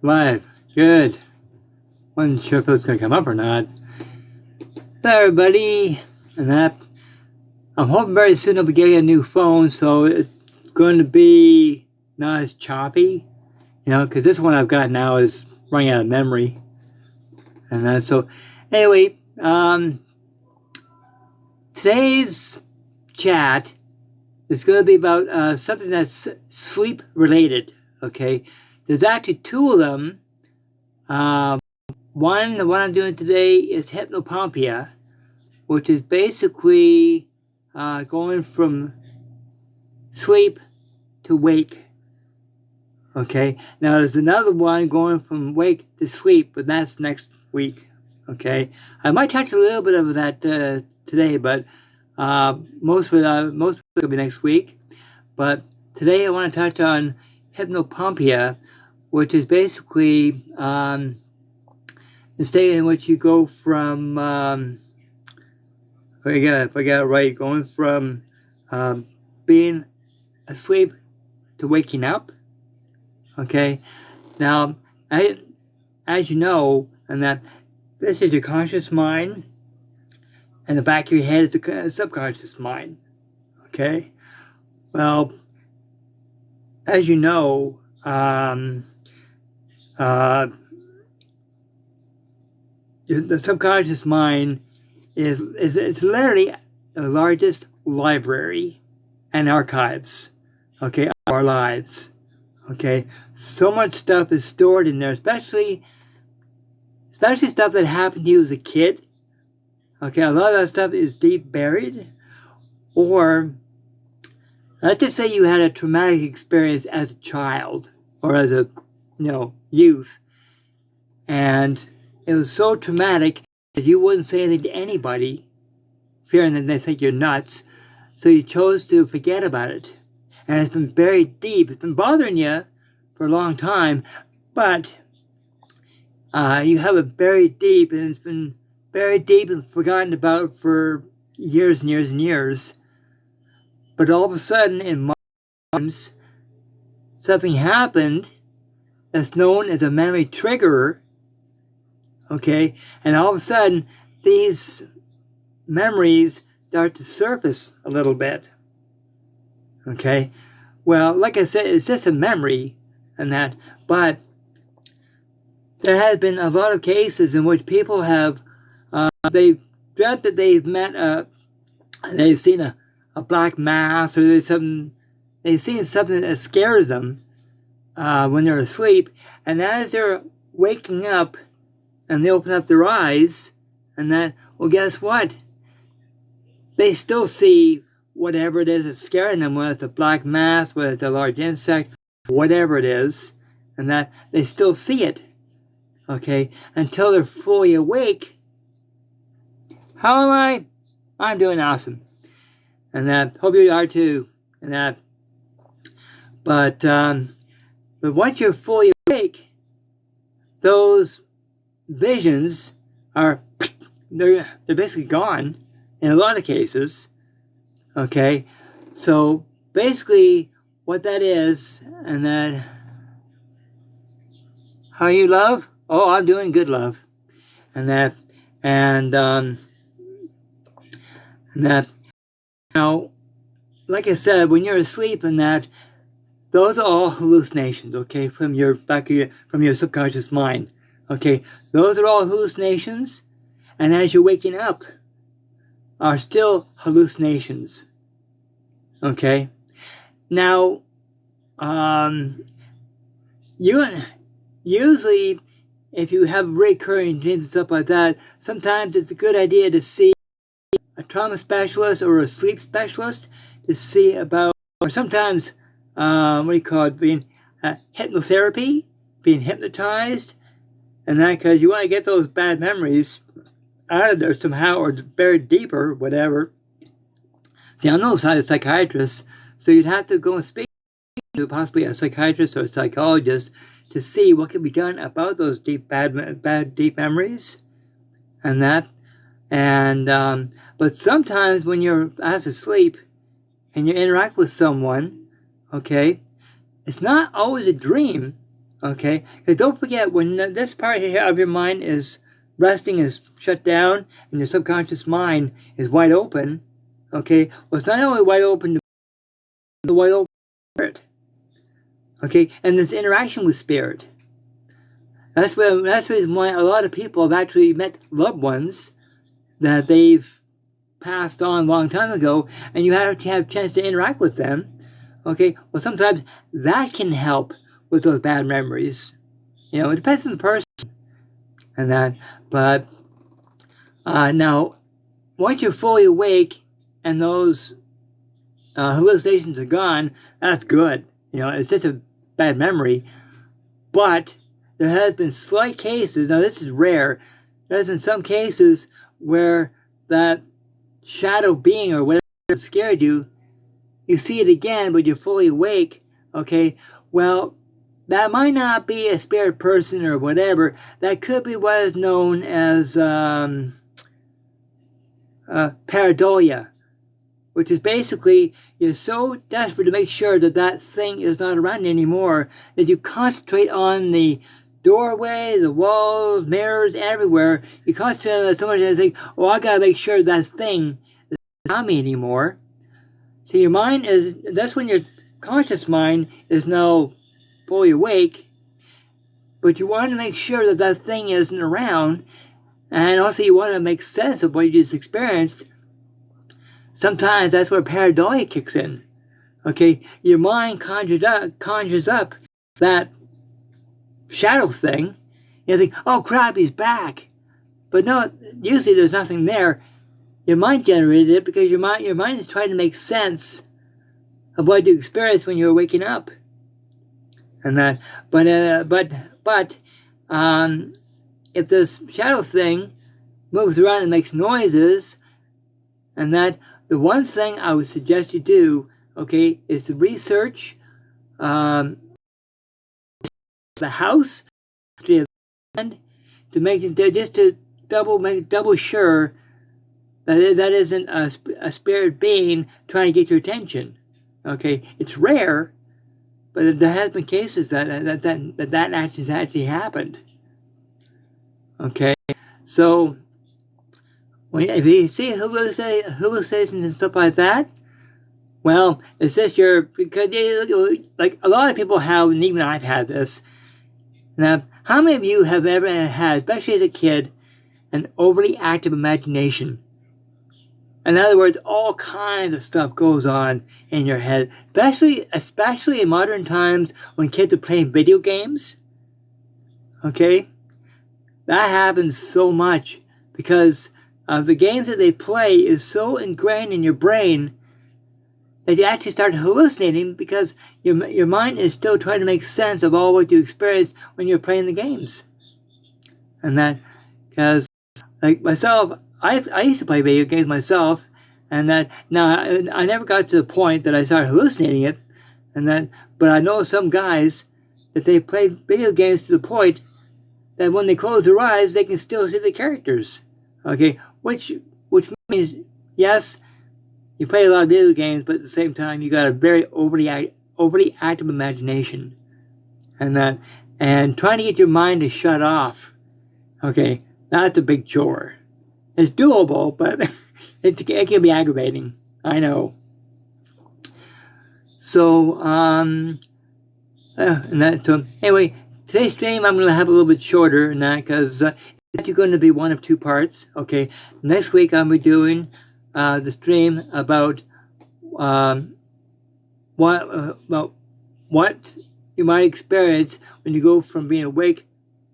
Live. Good. Wasn't sure if it was going to come up or not. Hello, everybody. And that. I'm hoping very soon I'll be getting a new phone, so it's going to be not as choppy. Because this one I've got now is running out of memory. And that, so, anyway, today's chat is going to be about something that's sleep related, okay? There's actually two of them. The one I'm doing today is Hypnopompia, which is basically going from sleep to wake. Okay, now there's another one going from wake to sleep, but that's next week. Okay, I might touch a little bit of that today, but most of it will be next week. But today I want to touch on Hypnopompia, which is basically the state in which you go from if I get it right, going from being asleep to waking up. Okay, now as you know, and that this is your conscious mind, and the back of your head is the subconscious mind. Okay, well, as you know, the subconscious mind is literally the largest library and archives, okay, of our lives. Okay, so much stuff is stored in there, especially stuff that happened to you as a kid. Okay, a lot of that stuff is deep buried, or let's just say you had a traumatic experience as a child or as a youth, and it was so traumatic that you wouldn't say anything to anybody, fearing that they think you're nuts. So you chose to forget about it. And it's been buried deep. It's been bothering you for a long time, but you have it buried deep, and it's been buried deep and forgotten about for years and years and years. But all of a sudden, in modern times, something happened that's known as a memory trigger. Okay, and all of a sudden, these memories start to surface a little bit. Okay, well, like I said, it's just a memory and that, but there has been a lot of cases in which people have, they've dreamt that they've met they've seen a black mass, or they've seen something that scares them when they're asleep, and as they're waking up and they open up their eyes, and that, well, guess what? They still see whatever it is that's scaring them, whether it's a black mass, whether it's a large insect, whatever it is, and that they still see it, okay, until they're fully awake. How am I? I'm doing awesome, and that, hope you are too, and that, but once you're fully awake, those visions they're basically gone in a lot of cases. Okay, so basically what that is, and that, how you, love? Oh, I'm doing good, love. And that, now, like I said, when you're asleep and that, those are all hallucinations, okay, from your subconscious mind. Okay, those are all hallucinations, and as you're waking up, are still hallucinations. Okay? Now, usually, if you have recurring dreams and stuff like that, sometimes it's a good idea to see a trauma specialist or a sleep specialist to see about, or sometimes, being hypnotherapy, being hypnotized, and that, because you want to get those bad memories out of there somehow, or buried deeper, whatever. See, I'm no psychiatrist, so you'd have to go and speak to possibly a psychiatrist or a psychologist to see what can be done about those bad deep memories, and that. And but sometimes when you're fast asleep and you interact with someone, okay, it's not always a dream, Okay? Because don't forget, when this part here of your mind is resting, is shut down, and your subconscious mind is wide open, okay? Well, it's not only wide open to the wide open spirit, okay? And this interaction with spirit. That's the reason why a lot of people have actually met loved ones that they've passed on a long time ago, and you have to have a chance to interact with them. Okay, well, sometimes that can help with those bad memories. You know, it depends on the person and that. But now, once you're fully awake and those hallucinations are gone, that's good. You know, it's just a bad memory. But there has been slight cases, now this is rare, there's been some cases where that shadow being or whatever scared you, you see it again, but you're fully awake, okay? Well, that might not be a spirit person or whatever. That could be what is known as Paradolia, which is basically you're so desperate to make sure that that thing is not around anymore that you concentrate on the doorway, the walls, mirrors, everywhere. You concentrate on that so much that you think, oh, I gotta make sure that thing is not around me anymore. So your mind that's when your conscious mind is now fully awake, but you want to make sure that that thing isn't around, and also you want to make sense of what you just experienced. Sometimes that's where Paradolia kicks in. Okay, your mind conjures up that shadow thing. You think, oh crap, he's back. But no, usually there's nothing there. Your mind generated it because your mind is trying to make sense of what you experienced when you were waking up. And that, but if this shadow thing moves around and makes noises, and that, the one thing I would suggest you do, okay, is to research the house, to make it just to double sure that that isn't a spirit being trying to get your attention. Okay, it's rare, but there has been cases that actually happened. Okay, so if you see hallucinations and stuff like that, well, it's just because like a lot of people have, and even I've had this. Now, how many of you have ever had, especially as a kid, an overly active imagination? In other words, all kinds of stuff goes on in your head, especially in modern times when kids are playing video games. Okay? That happens so much because the games that they play is so ingrained in your brain that you actually start hallucinating because your mind is still trying to make sense of all what you experienced when you're playing the games. And that, because like myself, I used to play video games myself, and that now I never got to the point that I started hallucinating it, and that, but I know some guys that they play video games to the point that when they close their eyes, they can still see the characters. Okay, which means yes, you play a lot of video games, but at the same time you got a very overly active imagination, and trying to get your mind to shut off. Okay, that's a big chore. It's doable, but it can be aggravating. I know. So, so anyway, today's stream I'm going to have a little bit shorter than that because it's actually going to be one of two parts. Okay, next week I'll be doing the stream about what you might experience when you go from being awake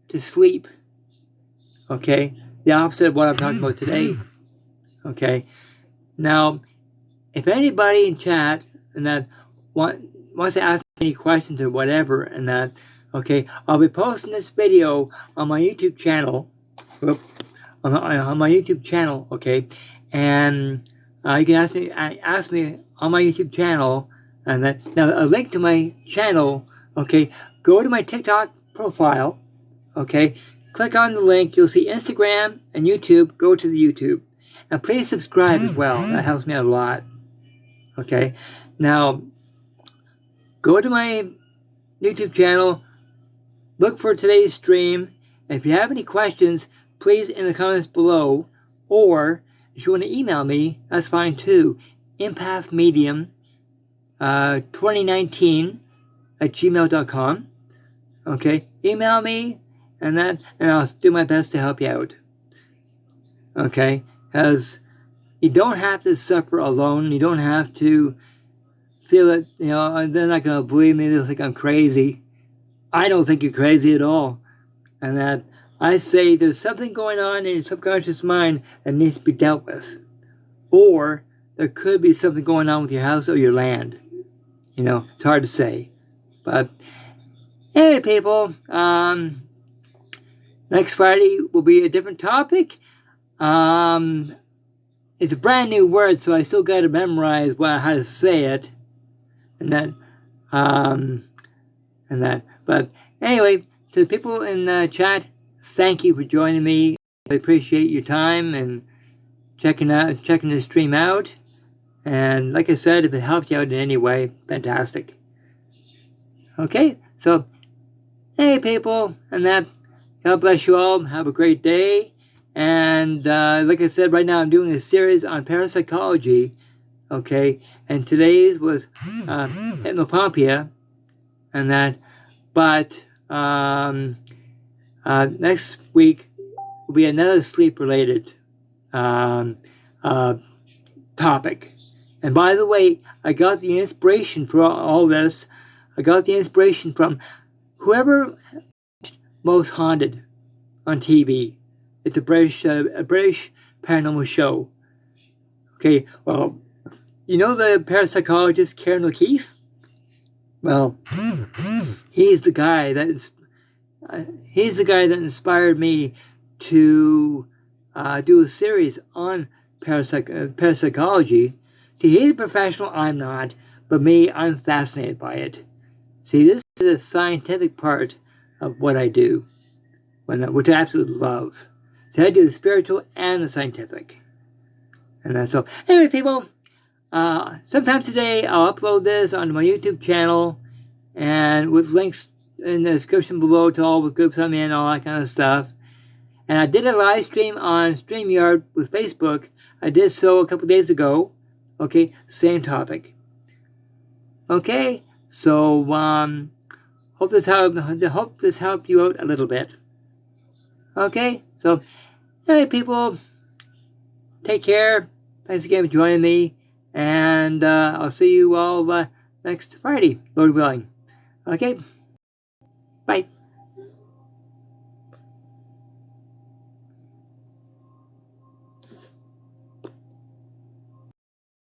to sleep. Okay, the opposite of what I'm talking about today. Okay, now if anybody in chat and that wants to ask me any questions or whatever and that, okay, I'll be posting this video on my YouTube channel. On my YouTube channel, okay, and you can ask me on my YouTube channel, and that now a link to my channel. Okay, go to my TikTok profile. Okay, click on the link. You'll see Instagram and YouTube. Go to the YouTube, and please subscribe as well. That helps me out a lot. Okay, now go to my YouTube channel. look for today's stream. If you have any questions, please in the comments below, or if you want to email me, that's fine too. Empathmedium 2019 at gmail.com. Okay, email me and I'll do my best to help you out. Okay, because you don't have to suffer alone. You don't have to feel that, they're not going to believe me. They'll think I'm crazy. I don't think you're crazy at all. And that I say there's something going on in your subconscious mind that needs to be dealt with. Or there could be something going on with your house or your land. It's hard to say. But anyway, people, next Friday will be a different topic. It's a brand new word, so I still got to memorize how to say it. And that. But anyway, to the people in the chat, thank you for joining me. I appreciate your time and checking the stream out. And like I said, if it helped you out in any way, fantastic. Okay, so hey people, and that, God bless you all. Have a great day. And like I said, right now I'm doing a series on parapsychology. Okay, and today's was Hypnopompia, and that. But next week will be another sleep-related topic. And by the way, I got the inspiration for all this. I got the inspiration from whoever Most Haunted on TV. It's a British paranormal show. Okay, well, the parapsychologist Karen O'Keefe? Well, he's the guy that inspired me to do a series on parapsychology. See, he's a professional, I'm not, but I'm fascinated by it. See, this is the scientific part of what I do, which I absolutely love. So I do the spiritual and the scientific. And that's so. Anyway, people, sometime today I'll upload this onto my YouTube channel, and with links in the description below to all the groups I'm in, all that kind of stuff. And I did a live stream on StreamYard with Facebook. I did so a couple days ago. Okay, same topic. Okay, so hope this helped you out a little bit. Okay, so hey people, take care. Thanks again for joining me, and I'll see you all next Friday, Lord willing. Okay, bye.